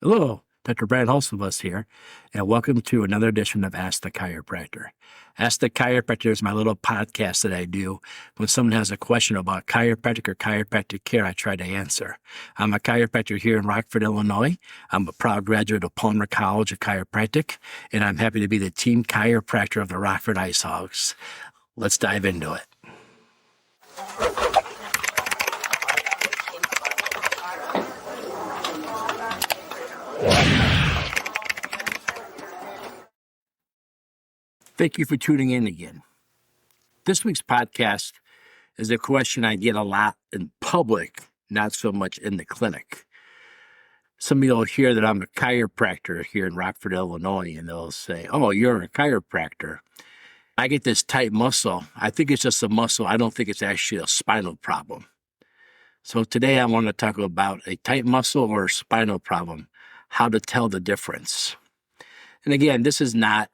Hello, Dr. Brant Hulsebus here, and welcome to another edition of Ask the Chiropractor. Ask the Chiropractor is my little podcast that I do. When someone has a question about chiropractic or chiropractic care, I try to answer. I'm a chiropractor here in Rockford, Illinois. I'm a proud graduate of Palmer College of Chiropractic, and I'm happy to be the team chiropractor of the Rockford Ice Hogs. Let's dive into it. Thank you for tuning in again. This week's podcast is a question I get a lot in public, not so much in the clinic. Some of you will hear that I'm a chiropractor here in Rockford, Illinois, and they'll say, "Oh, you're a chiropractor." I get this tight muscle. I think it's just a muscle. I don't think it's actually a spinal problem. So today I want to talk about a tight muscle or a spinal problem, how to tell the difference. And again, this is not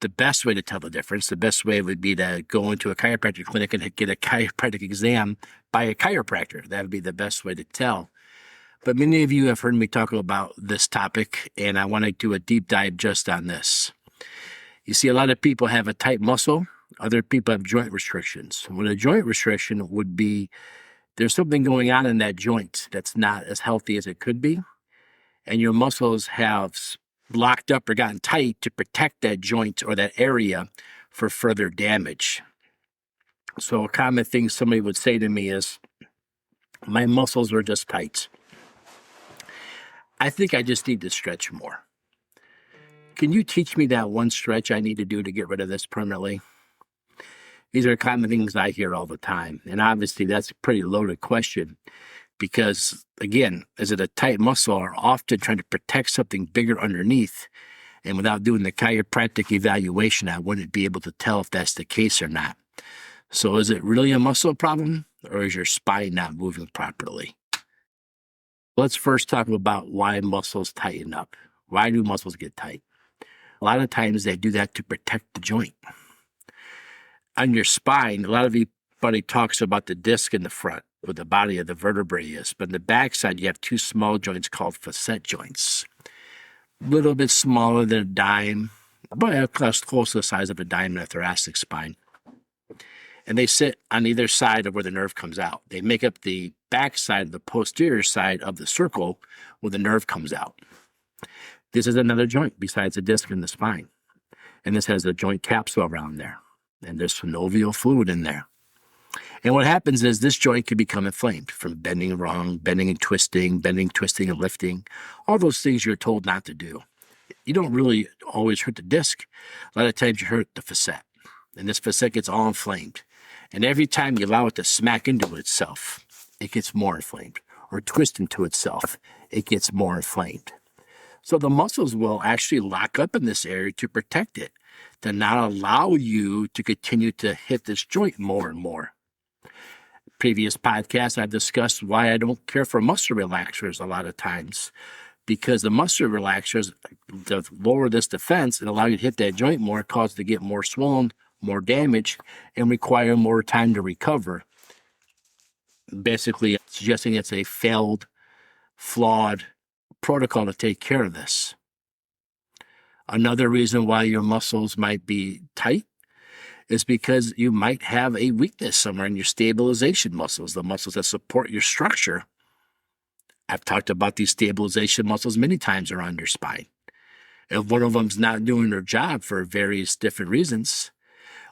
the best way to tell the difference. The best way would be to go into a chiropractic clinic and get a chiropractic exam by a chiropractor. That would be the best way to tell. But many of you have heard me talk about this topic, and I want to do a deep dive just on this. You see, a lot of people have a tight muscle. Other people have joint restrictions. What a joint restriction would be, there's something going on in that joint that's not as healthy as it could be, and your muscles have locked up or gotten tight to protect that joint or that area for further damage. So a common thing somebody would say to me is, my muscles are just tight. I think I just need to stretch more. Can you teach me that one stretch I need to do to get rid of this permanently? These are common things I hear all the time. And obviously that's a pretty loaded question because, again, is it a tight muscle or often trying to protect something bigger underneath? And without doing the chiropractic evaluation, I wouldn't be able to tell if that's the case or not. So is it really a muscle problem or is your spine not moving properly? Let's first talk about why muscles tighten up. Why do muscles get tight? A lot of times they do that to protect the joint. On your spine, a lot of everybody talks about the disc in the front, where the body of the vertebrae is. But in the backside, you have two small joints called facet joints. A little bit smaller than a dime, about close to the size of a dime in a thoracic spine. And they sit on either side of where the nerve comes out. They make up the backside, the posterior side of the circle where the nerve comes out. This is another joint besides the disc in the spine. And this has a joint capsule around there. And there's synovial fluid in there. And what happens is this joint can become inflamed from bending wrong, bending and twisting, and lifting, all those things you're told not to do. You don't really always hurt the disc. A lot of times you hurt the facet. And this facet gets all inflamed. And every time you allow it to smack into itself, it gets more inflamed. Or twist into itself, it gets more inflamed. So the muscles will actually lock up in this area to protect it, to not allow you to continue to hit this joint more and more. Previous podcasts, I've discussed why I don't care for muscle relaxers a lot of times, because the muscle relaxers to lower this defense and allow you to hit that joint more, cause it to get more swollen, more damage, and require more time to recover. Basically, suggesting it's a failed, flawed protocol to take care of this. Another reason why your muscles might be tight is because you might have a weakness somewhere in your stabilization muscles, the muscles that support your structure. I've talked about these stabilization muscles many times around your spine. If one of them's not doing their job for various different reasons,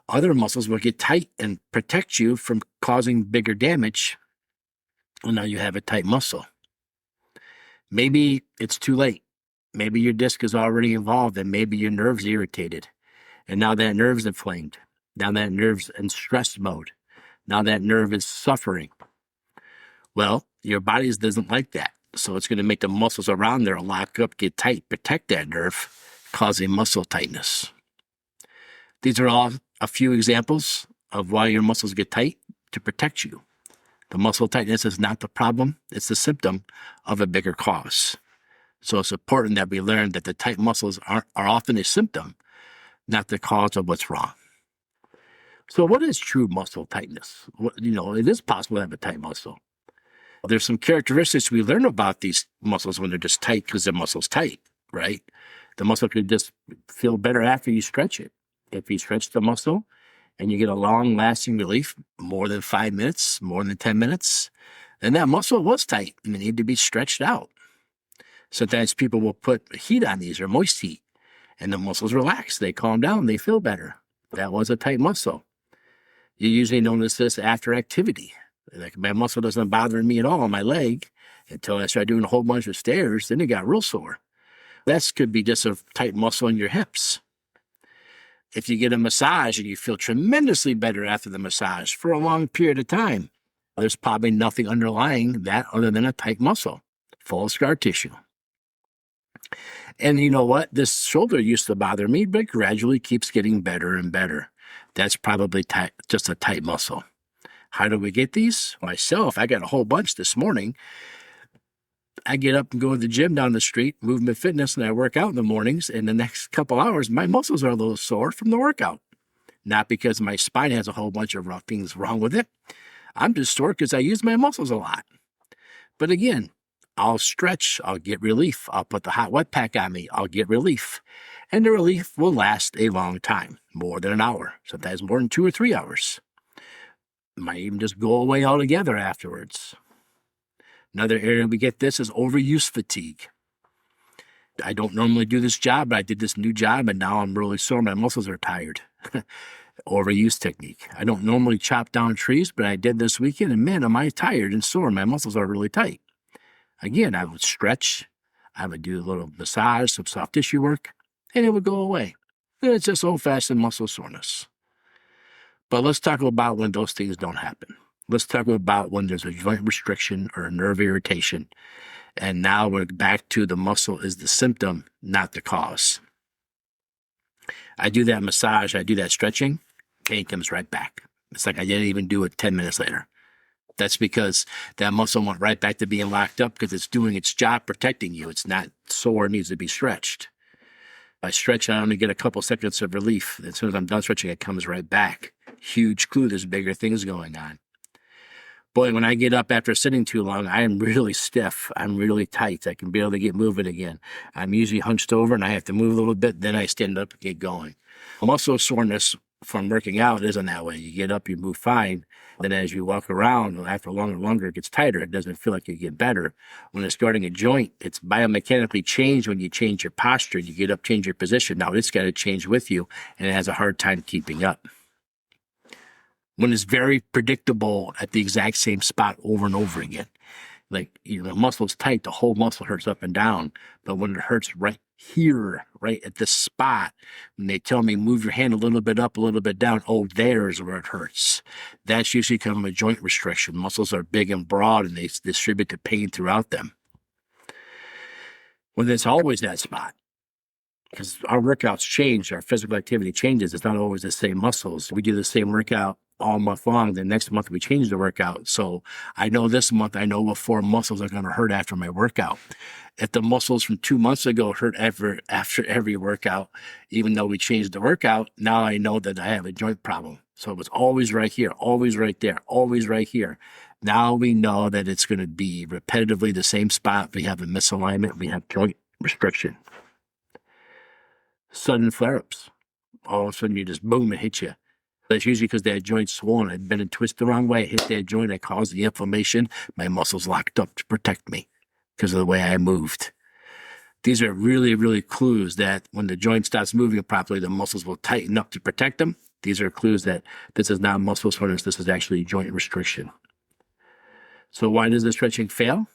other muscles will get tight and protect you from causing bigger damage. And now you have a tight muscle. Maybe it's too late. Maybe your disc is already involved and maybe your nerve's irritated. And now that nerve's inflamed. Now that nerve's in stress mode. Now that nerve is suffering. Well, your body doesn't like that. So it's going to make the muscles around there lock up, get tight, protect that nerve, causing muscle tightness. These are all a few examples of why your muscles get tight to protect you. The muscle tightness is not the problem. It's the symptom of a bigger cause. So it's important that we learn that the tight muscles are often a symptom, not the cause of what's wrong. So what is true muscle tightness? It is possible to have a tight muscle. There's some characteristics we learn about these muscles when they're just tight because the muscle's tight, right? The muscle could just feel better after you stretch it. If you stretch the muscle and you get a long-lasting relief, more than 5 minutes, more than 10 minutes, then that muscle was tight and it needed to be stretched out. Sometimes people will put heat on these or moist heat, and the muscles relax. They calm down. They feel better. That was a tight muscle. You usually notice this after activity. Like my muscle doesn't bother me at all on my leg until I start doing a whole bunch of stairs. Then it got real sore. That could be just a tight muscle in your hips. If you get a massage and you feel tremendously better after the massage for a long period of time, there's probably nothing underlying that other than a tight muscle, full of scar tissue. And you know what? This shoulder used to bother me, but it gradually keeps getting better and better. That's probably just a tight muscle. How do we get these? Myself, I got a whole bunch this morning. I get up and go to the gym down the street, Movement Fitness, and I work out in the mornings. And the next couple hours, my muscles are a little sore from the workout. Not because my spine has a whole bunch of things wrong with it. I'm just sore because I use my muscles a lot. But again, I'll stretch, I'll get relief. I'll put the hot wet pack on me, I'll get relief. And the relief will last a long time, more than an hour, sometimes more than 2 or 3 hours. Might even just go away altogether afterwards. Another area we get this is overuse fatigue. I don't normally do this job, but I did this new job and now I'm really sore. My muscles are tired. Overuse technique. I don't normally chop down trees, but I did this weekend and man, am I tired and sore. My muscles are really tight. Again, I would stretch. I would do a little massage, some soft tissue work, and it would go away. And it's just old-fashioned muscle soreness. But let's talk about when those things don't happen. Let's talk about when there's a joint restriction or a nerve irritation. And now we're back to the muscle is the symptom, not the cause. I do that massage, I do that stretching, pain comes right back. It's like I didn't even do it 10 minutes later. That's because that muscle went right back to being locked up because it's doing its job protecting you. It's not sore, it needs to be stretched. I stretch, I only get a couple seconds of relief. As soon as I'm done stretching, it comes right back. Huge clue, there's bigger things going on. Boy, when I get up after sitting too long, I am really stiff. I'm really tight. I can barely get moving again. I'm usually hunched over and I have to move a little bit. Then I stand up and get going. Muscle soreness from working out isn't that way. You get up, you move fine. Then as you walk around, after longer and longer, it gets tighter. It doesn't feel like you get better. When it's starting a joint, it's biomechanically changed when you change your posture. You get up, change your position. Now it's got to change with you, and it has a hard time keeping up. When it's very predictable at the exact same spot over and over again. Like, the muscle's tight, the whole muscle hurts up and down. But when it hurts right here, right at this spot, when they tell me move your hand a little bit up, a little bit down, oh, there's where it hurts. That's usually kind of a joint restriction. Muscles are big and broad and they distribute the pain throughout them. When it's always that spot, because our workouts change, our physical activity changes. It's not always the same muscles. We do the same workout all month long. The next month we change the workout. So I know this month, I know what 4 muscles are going to hurt after my workout. If the muscles from 2 months ago hurt after every workout, even though we changed the workout, now I know that I have a joint problem. So it was always right here, always right there, always right here. Now we know that it's going to be repetitively the same spot. We have a misalignment. We have joint restriction. Sudden flare-ups. All of a sudden you just boom, it hits you. That's usually because that joint's swollen. I'd been and twisted the wrong way. I hit that joint. I caused the inflammation. My muscles locked up to protect me because of the way I moved. These are really, really clues that when the joint stops moving properly, the muscles will tighten up to protect them. These are clues that this is not muscle soreness. This is actually joint restriction. So why does the stretching fail?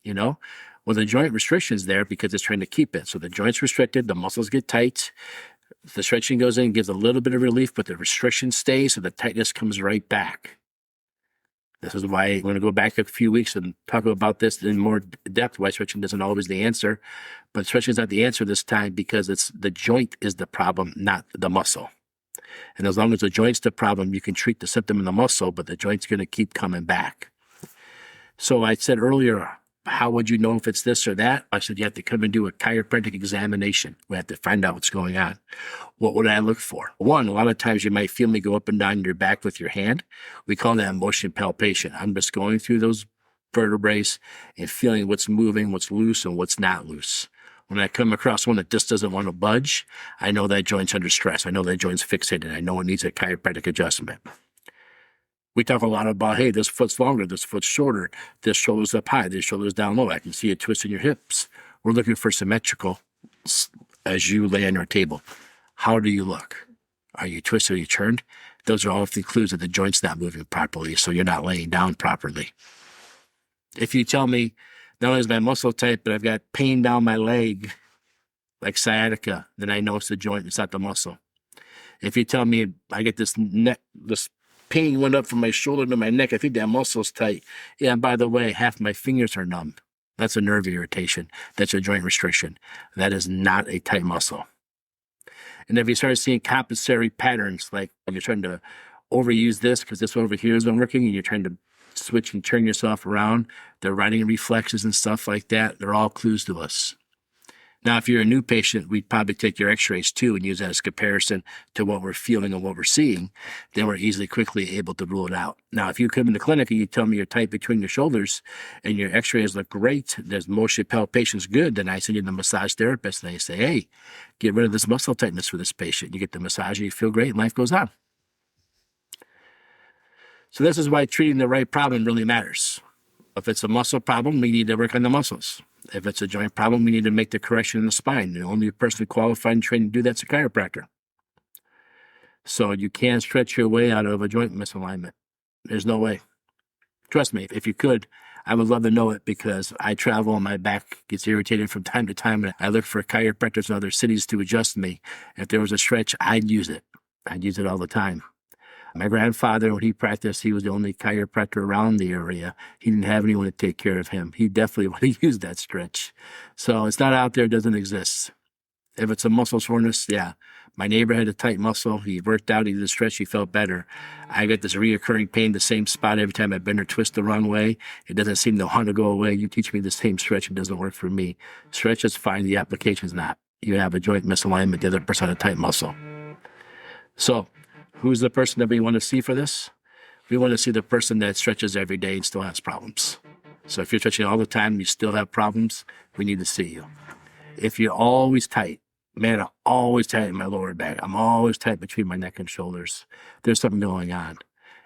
Well, the joint restriction is there because it's trying to keep it. So the joint's restricted, the muscles get tight. The stretching goes in, gives a little bit of relief, but the restriction stays, so the tightness comes right back. This is why I'm going to go back a few weeks and talk about this in more depth, why stretching isn't always the answer. But stretching is not the answer this time because the joint is the problem, not the muscle. And as long as the joint's the problem, you can treat the symptom in the muscle, but the joint's going to keep coming back. So I said earlier, how would you know if it's this or that? I said, you have to come and do a chiropractic examination. We have to find out what's going on. What would I look for? One, a lot of times you might feel me go up and down your back with your hand. We call that motion palpation. I'm just going through those vertebrae and feeling what's moving, what's loose, and what's not loose. When I come across one that just doesn't want to budge, I know that joint's under stress. I know that joint's fixated. I know it needs a chiropractic adjustment. We talk a lot about, hey, this foot's longer, this foot's shorter, this shoulder's up high, this shoulder's down low. I can see a twist in your hips. We're looking for symmetrical as you lay on your table. How do you look? Are you twisted? Are you turned? Those are all the clues that the joint's not moving properly, so you're not laying down properly. If you tell me, not only is my muscle tight, but I've got pain down my leg, like sciatica, then I know it's the joint, it's not the muscle. If you tell me I get this pain went up from my shoulder to my neck, I think that muscle's tight. Yeah, and by the way, half my fingers are numb. That's a nerve irritation. That's a joint restriction. That is not a tight muscle. And if you start seeing compensatory patterns, like you're trying to overuse this because this one over here isn't working, and you're trying to switch and turn yourself around, the riding reflexes and stuff like that, they're all clues to us. Now, if you're a new patient, we'd probably take your x-rays too and use that as a comparison to what we're feeling and what we're seeing. Then we're quickly able to rule it out. Now, if you come in the clinic and you tell me you're tight between your shoulders and your x-rays look great, there's motion palpation's good, then I send you to the massage therapist and they say, hey, get rid of this muscle tightness for this patient. You get the massage and you feel great and life goes on. So this is why treating the right problem really matters. If it's a muscle problem, we need to work on the muscles. If it's a joint problem, we need to make the correction in the spine. The only person qualified and trained to do that's a chiropractor. So you can't stretch your way out of a joint misalignment. There's no way. Trust me, if you could, I would love to know it because I travel and my back gets irritated from time to time. And I look for chiropractors in other cities to adjust me. If there was a stretch, I'd use it. I'd use it all the time. My grandfather, when he practiced, he was the only chiropractor around the area. He didn't have anyone to take care of him. He definitely would have used that stretch. So it's not out there, it doesn't exist. If it's a muscle soreness, yeah. My neighbor had a tight muscle. He worked out, he did a stretch, he felt better. I get this reoccurring pain, the same spot every time I bend or twist the wrong way. It doesn't seem to want to go away. You teach me the same stretch, it doesn't work for me. Stretch is fine, the application's not. You have a joint misalignment, the other person had a tight muscle. So, who's the person that we want to see for this? We want to see the person that stretches every day and still has problems. So if you're stretching all the time and you still have problems, we need to see you. If you're always tight, man, I'm always tight in my lower back. I'm always tight between my neck and shoulders. There's something going on.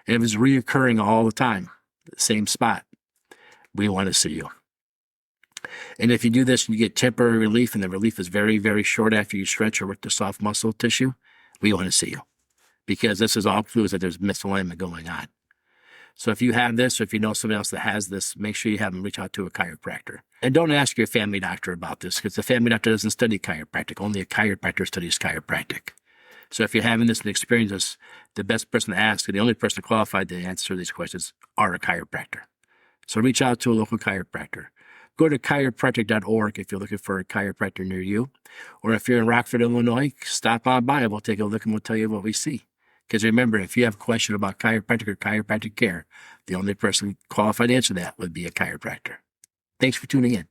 And if it's reoccurring all the time, the same spot, we want to see you. And if you do this and you get temporary relief and the relief is very, very short after you stretch or work the soft muscle tissue, we want to see you. Because this is all clues that there's misalignment going on. So if you have this, or if you know somebody else that has this, make sure you have them reach out to a chiropractor. And don't ask your family doctor about this, because the family doctor doesn't study chiropractic. Only a chiropractor studies chiropractic. So if you're having this and experience this, the best person to ask, and the only person qualified to answer these questions, are a chiropractor. So reach out to a local chiropractor. Go to chiropractic.org if you're looking for a chiropractor near you. Or if you're in Rockford, Illinois, stop on by. We'll take a look and we'll tell you what we see. Because remember, if you have a question about chiropractic or chiropractic care, the only person qualified to answer that would be a chiropractor. Thanks for tuning in.